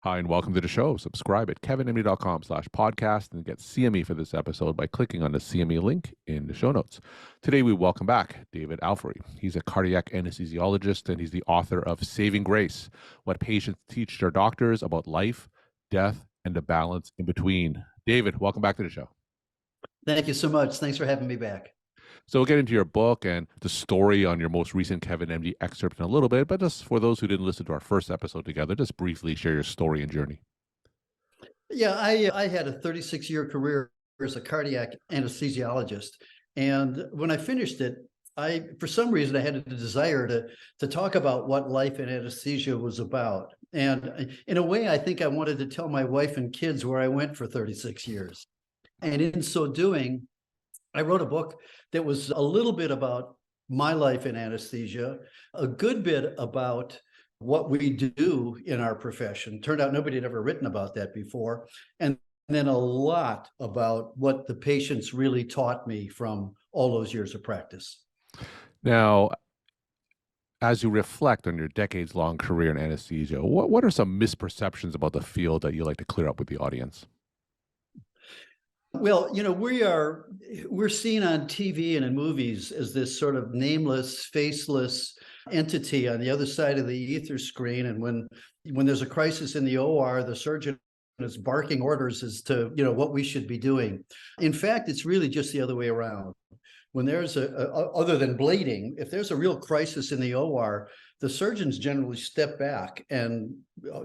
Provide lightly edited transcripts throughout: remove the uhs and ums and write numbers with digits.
Hi, and welcome to the show. Subscribe at kevinmd.com/podcast and get CME for this episode by clicking on the CME link in the show notes. Today, we welcome back David Alfery. He's a cardiac anesthesiologist, and he's the author of Saving Grace: What Patients Teach Their Doctors About Life, Death, and the Balance in Between. David, welcome back to the show. Thank you so much. Thanks for having me back. So we'll get into your book and the story on your most recent KevinMD excerpt in a little bit, but just for those who didn't listen to our first episode together, just briefly share your story and journey. Yeah, I had a 36-year career as a cardiac anesthesiologist. And when I finished it, for some reason, I had a desire to talk about what life in anesthesia was about. And in a way, I think I wanted to tell my wife and kids where I went for 36 years. And in so doing, I wrote a book that was a little bit about my life in anesthesia, a good bit about what we do in our profession. Turned out nobody had ever written about that before. And then a lot about what the patients really taught me from all those years of practice. Now, as you reflect on your decades-long career in anesthesia, what are some misperceptions about the field that you like to clear up with the audience? Well, we're seen on TV and in movies as this sort of nameless, faceless entity on the other side of the ether screen. And when there's a crisis in the OR, the surgeon is barking orders as to, what we should be doing. In fact, it's really just the other way around. When there's other than bleeding, if there's a real crisis in the OR, the surgeons generally step back and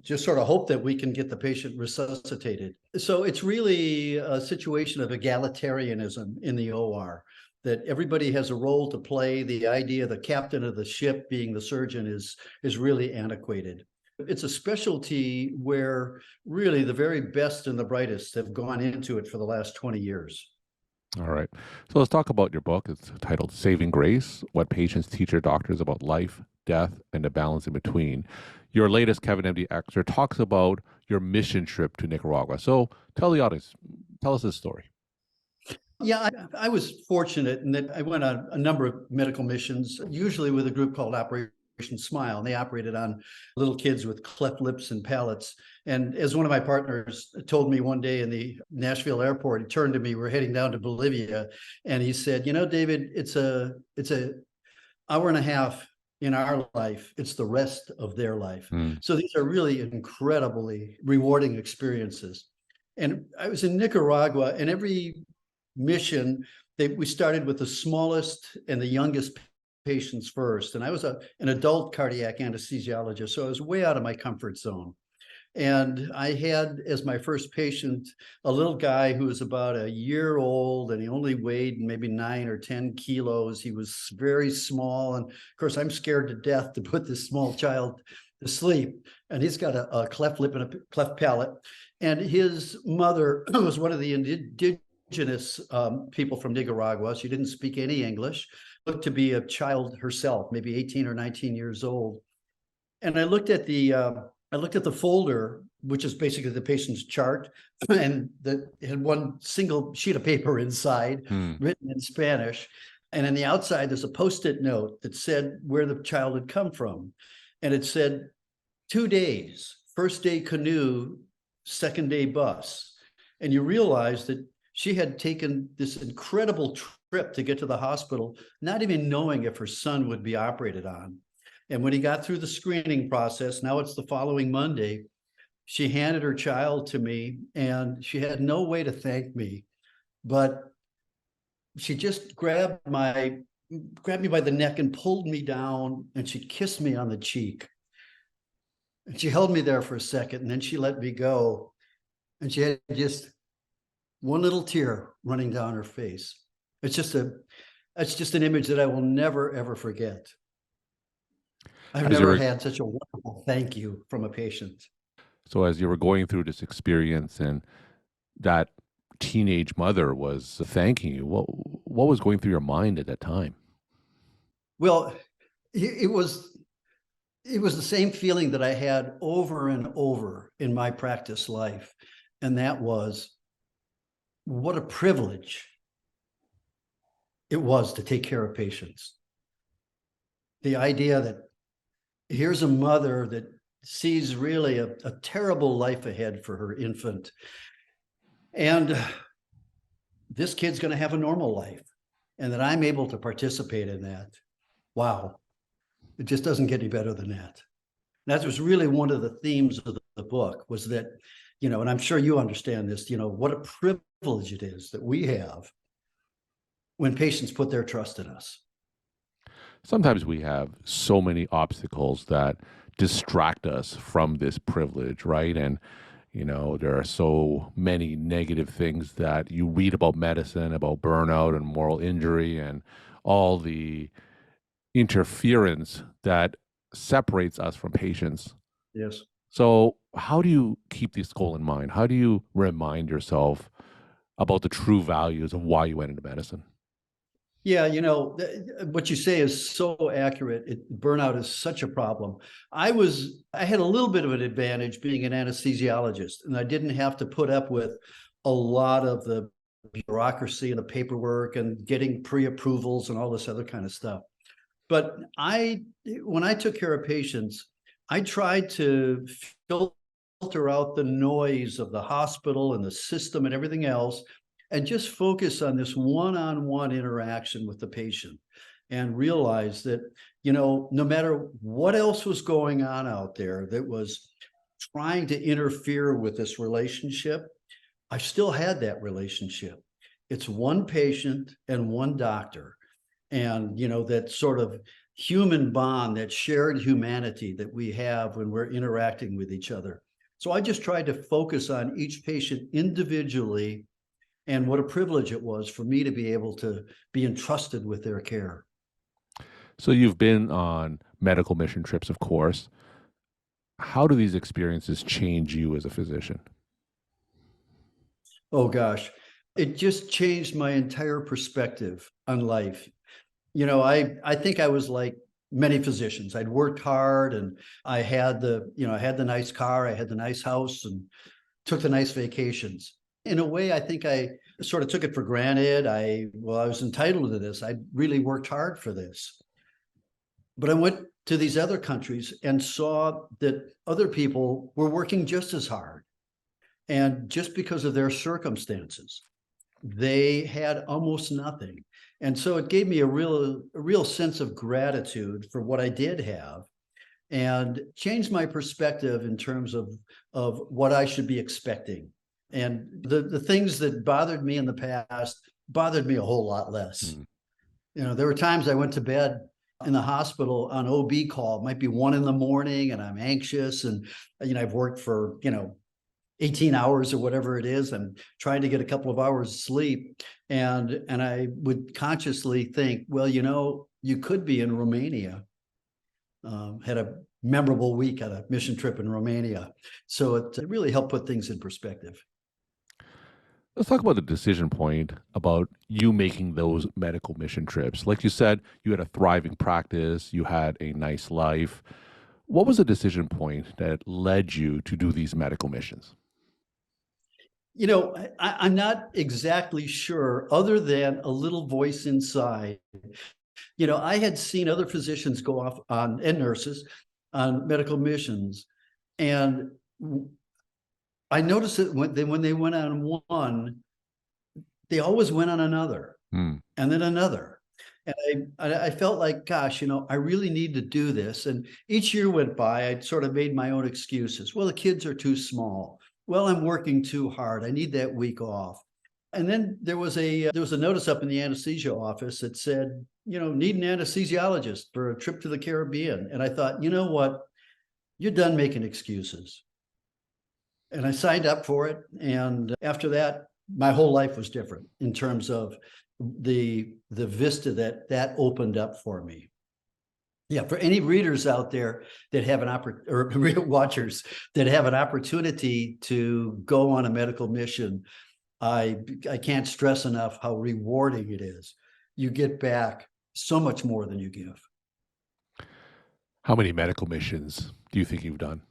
just sort of hope that we can get the patient resuscitated. So it's really a situation of egalitarianism in the OR, that everybody has a role to play. The idea of the captain of the ship being the surgeon is really antiquated. It's a specialty where really the very best and the brightest have gone into it for the last 20 years. All right. So let's talk about your book. It's titled Saving Grace: What Patients Teach Their Doctors About Life, Death, and the Balance in Between. Your latest KevinMD excerpt talks about your mission trip to Nicaragua. So tell the audience, tell us this story. Yeah, I was fortunate in that I went on a number of medical missions, usually with a group called Operation Smile, and they operated on little kids with cleft lips and palates. And as one of my partners told me one day in the Nashville airport, he turned to me, we're heading down to Bolivia, and he said, David, it's a hour and a half in our life, it's the rest of their life. So these are really incredibly rewarding experiences. And I was in Nicaragua, and every mission, we started with the smallest and the youngest patients first. And I was an adult cardiac anesthesiologist, so I was way out of my comfort zone. And I had as my first patient a little guy who was about a year old, and he only weighed maybe 9 or 10 kilos. He was very small. And of course, I'm scared to death to put this small child to sleep. And he's got a cleft lip and a cleft palate. And his mother was one of the indigenous people from Nicaragua. She didn't speak any English, looked to be a child herself, maybe 18 or 19 years old. And I looked at the folder, which is basically the patient's chart, and it had one single sheet of paper inside, written in Spanish. And on the outside, there's a Post-it note that said where the child had come from. And it said, 2 days, first day canoe, second day bus. And you realize that she had taken this incredible trip to get to the hospital, not even knowing if her son would be operated on. And when he got through the screening process, now it's the following Monday, she handed her child to me, and she had no way to thank me, but she just grabbed me by the neck and pulled me down, and she kissed me on the cheek. And she held me there for a second, and then she let me go. And she had just one little tear running down her face. It's just an image that I will never, ever forget. I've never had such a wonderful thank you from a patient. So as you were going through this experience and that teenage mother was thanking you, what was going through your mind at that time? Well, it was the same feeling that I had over and over in my practice life. And that was, what a privilege it was to take care of patients. The idea that here's a mother that sees really a terrible life ahead for her infant. And this kid's going to have a normal life, and that I'm able to participate in that. Wow. It just doesn't get any better than that. And that was really one of the themes of the book, was that, and I'm sure you understand this, what a privilege it is that we have when patients put their trust in us. Sometimes we have so many obstacles that distract us from this privilege, right? And there are so many negative things that you read about medicine, about burnout and moral injury and all the interference that separates us from patients. Yes. So how do you keep this goal in mind? How do you remind yourself about the true values of why you went into medicine? Yeah, what you say is so accurate. Burnout is such a problem. I had a little bit of an advantage being an anesthesiologist, and I didn't have to put up with a lot of the bureaucracy and the paperwork and getting pre-approvals and all this other kind of stuff. But when I took care of patients, I tried to filter out the noise of the hospital and the system and everything else, and just focus on this one-on-one interaction with the patient, and realize that, no matter what else was going on out there that was trying to interfere with this relationship, I still had that relationship. It's one patient and one doctor. And, that sort of human bond, that shared humanity that we have when we're interacting with each other. So I just tried to focus on each patient individually, and what a privilege it was for me to be able to be entrusted with their care. So you've been on medical mission trips, of course. How do these experiences change you as a physician? Oh gosh, it just changed my entire perspective on life. I think I was like many physicians. I'd worked hard, and I had I had the nice car, I had the nice house, and took the nice vacations. In a way, I think I sort of took it for granted. I was entitled to this. I really worked hard for this. But I went to these other countries and saw that other people were working just as hard. And just because of their circumstances, they had almost nothing. And so it gave me a real sense of gratitude for what I did have, and changed my perspective in terms of what I should be expecting. And the things that bothered me in the past bothered me a whole lot less. There were times I went to bed in the hospital on OB call. It might be 1 a.m, and I'm anxious, and I've worked for 18 hours or whatever it is. I'm trying to get a couple of hours sleep, and I would consciously think, well, you could be in Romania. Had a memorable week at a mission trip in Romania. So it really helped put things in perspective. Let's talk about the decision point about you making those medical mission trips. Like you said, you had a thriving practice, you had a nice life. What was the decision point that led you to do these medical missions? I'm not exactly sure, other than a little voice inside. I had seen other physicians go off on, and nurses, on medical missions. And I noticed that when they went on one, they always went on another, and then another. And I felt like, gosh, I really need to do this. And each year went by, I'd sort of made my own excuses. Well, the kids are too small. Well, I'm working too hard. I need that week off. And then there was a notice up in the anesthesia office that said, need an anesthesiologist for a trip to the Caribbean. And I thought, you know what? You're done making excuses. And I signed up for it. And after that, my whole life was different in terms of the vista that opened up for me. Yeah, for any readers out there that have or watchers that have an opportunity to go on a medical mission, I can't stress enough how rewarding it is. You get back so much more than you give. How many medical missions do you think you've done?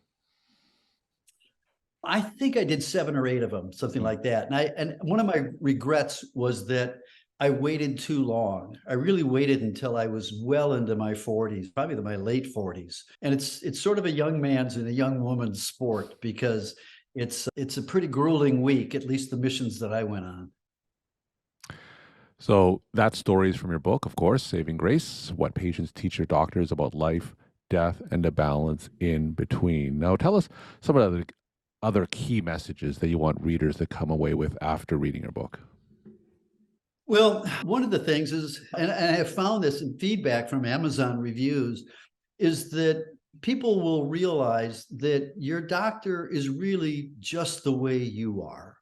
I think I did 7 or 8 of them, something like that. And one of my regrets was that I waited too long. I really waited until I was well into my 40s, probably my late 40s. And it's sort of a young man's and a young woman's sport, because it's a pretty grueling week, at least the missions that I went on. So that story is from your book, of course, Saving Grace: What Patients Teach Their Doctors About Life, Death, and the Balance in Between. Now, tell us some of the other key messages that you want readers to come away with after reading your book. Well, one of the things is, and I have found this in feedback from Amazon reviews, is that people will realize that your doctor is really just the way you are.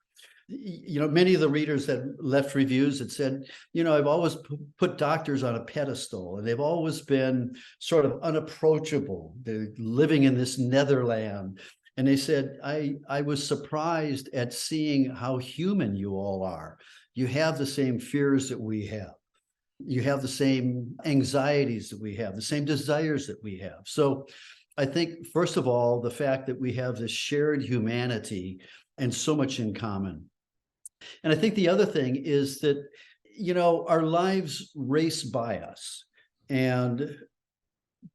Many of the readers that left reviews had said, I've always put doctors on a pedestal, and they've always been sort of unapproachable. They're living in this netherland. And they said, I was surprised at seeing how human you all are. You have the same fears that we have. You have the same anxieties that we have, the same desires that we have. So I think, first of all, the fact that we have this shared humanity and so much in common. And I think the other thing is that, our lives race by us. And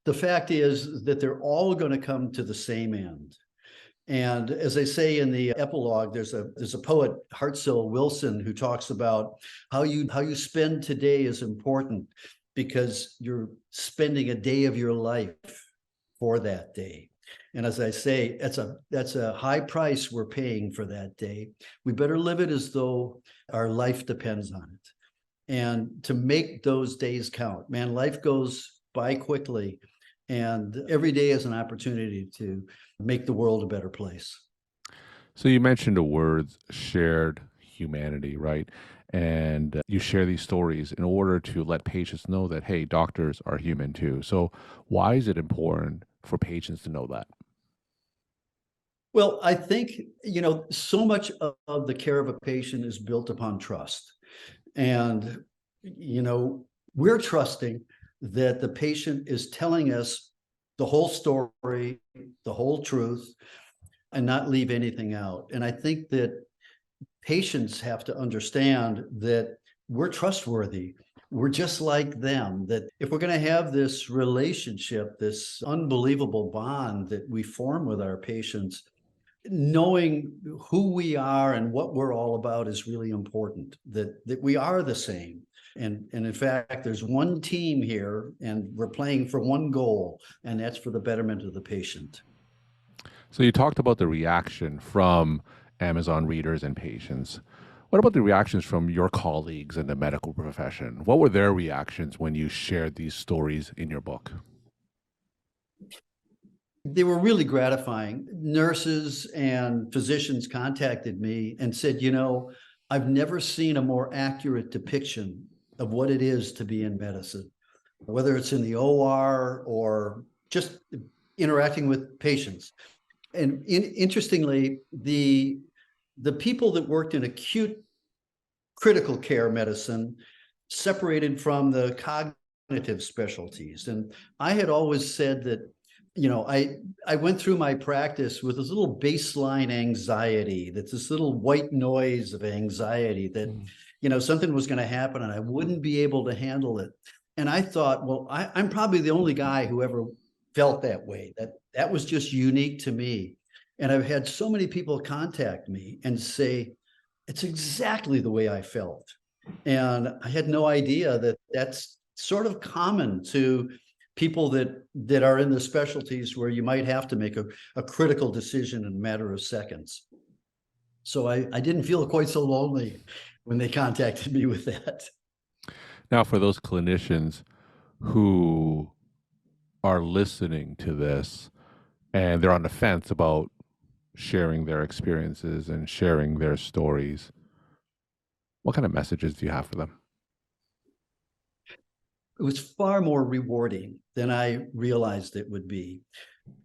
the fact is that they're all going to come to the same end. And as I say in the epilogue, there's a poet, Hartzell Wilson, who talks about how you spend today is important, because you're spending a day of your life for that day. And as I say, that's a high price we're paying for that day. We better live it as though our life depends on it. And to make those days count, man, life goes by quickly. And every day is an opportunity to make the world a better place. So you mentioned the words shared humanity, right? And you share these stories in order to let patients know that, hey, doctors are human too. So why is it important for patients to know that? Well, I think, so much of the care of a patient is built upon trust. And, we're trusting that the patient is telling us the whole story, the whole truth, and not leave anything out. And I think that patients have to understand that we're trustworthy. We're just like them, that if we're going to have this relationship, this unbelievable bond that we form with our patients, knowing who we are and what we're all about is really important, that we are the same. And in fact, there's one team here, and we're playing for one goal, and that's for the betterment of the patient. So you talked about the reaction from Amazon readers and patients. What about the reactions from your colleagues in the medical profession? What were their reactions when you shared these stories in your book? They were really gratifying. Nurses and physicians contacted me and said, I've never seen a more accurate depiction of what it is to be in medicine, whether it's in the OR or just interacting with patients. And interestingly, the people that worked in acute critical care medicine separated from the cognitive specialties. And I had always said that, I went through my practice with this little baseline anxiety, that's this little white noise of anxiety that, something was going to happen and I wouldn't be able to handle it. And I thought, well, I'm probably the only guy who ever felt that way. That was just unique to me. And I've had so many people contact me and say, it's exactly the way I felt. And I had no idea that that's sort of common to people that are in the specialties where you might have to make a critical decision in a matter of seconds. So I didn't feel quite so lonely when they contacted me with that. Now, for those clinicians who are listening to this and they're on the fence about sharing their experiences and sharing their stories, what kind of messages do you have for them? It was far more rewarding than I realized it would be.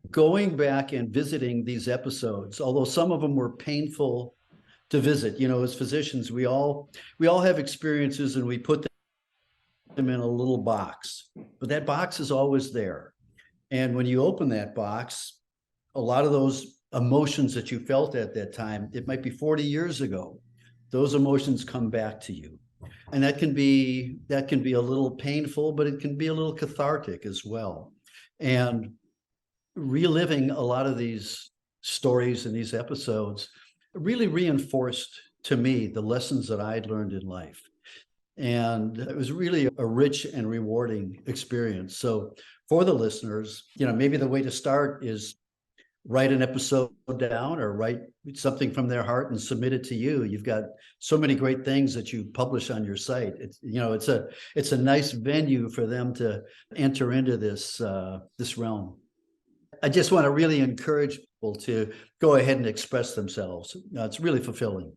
Going back and visiting these episodes, although some of them were painful to visit, as physicians, we all have experiences and we put them in a little box, but that box is always there. And when you open that box, a lot of those emotions that you felt at that time, it might be 40 years ago, those emotions come back to you. And that can be a little painful, but it can be a little cathartic as well. And reliving a lot of these stories and these episodes really reinforced to me the lessons that I'd learned in life. And it was really a rich and rewarding experience. So for the listeners, maybe the way to start is write an episode down or write something from their heart and submit it to you. You've got so many great things that you publish on your site. It's a nice venue for them to enter into this realm. I just want to really encourage people to go ahead and express themselves. It's really fulfilling.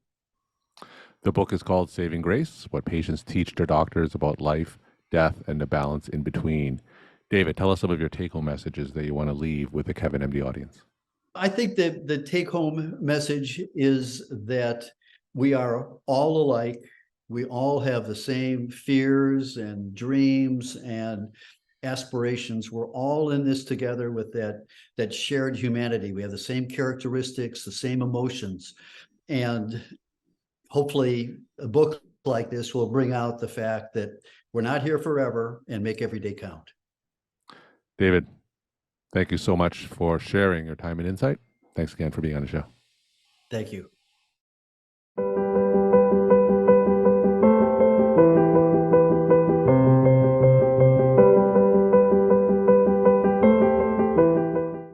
The book is called Saving Grace: What Patients Teach Their Doctors About Life, Death, and the Balance in Between. David, tell us some of your take-home messages that you want to leave with the KevinMD audience. I think that the take-home message is that we are all alike. We all have the same fears and dreams and aspirations. We're all in this together with that shared humanity. We have the same characteristics, the same emotions. And hopefully a book like this will bring out the fact that we're not here forever and make every day count. David, thank you so much for sharing your time and insight. Thanks again for being on the show. Thank you.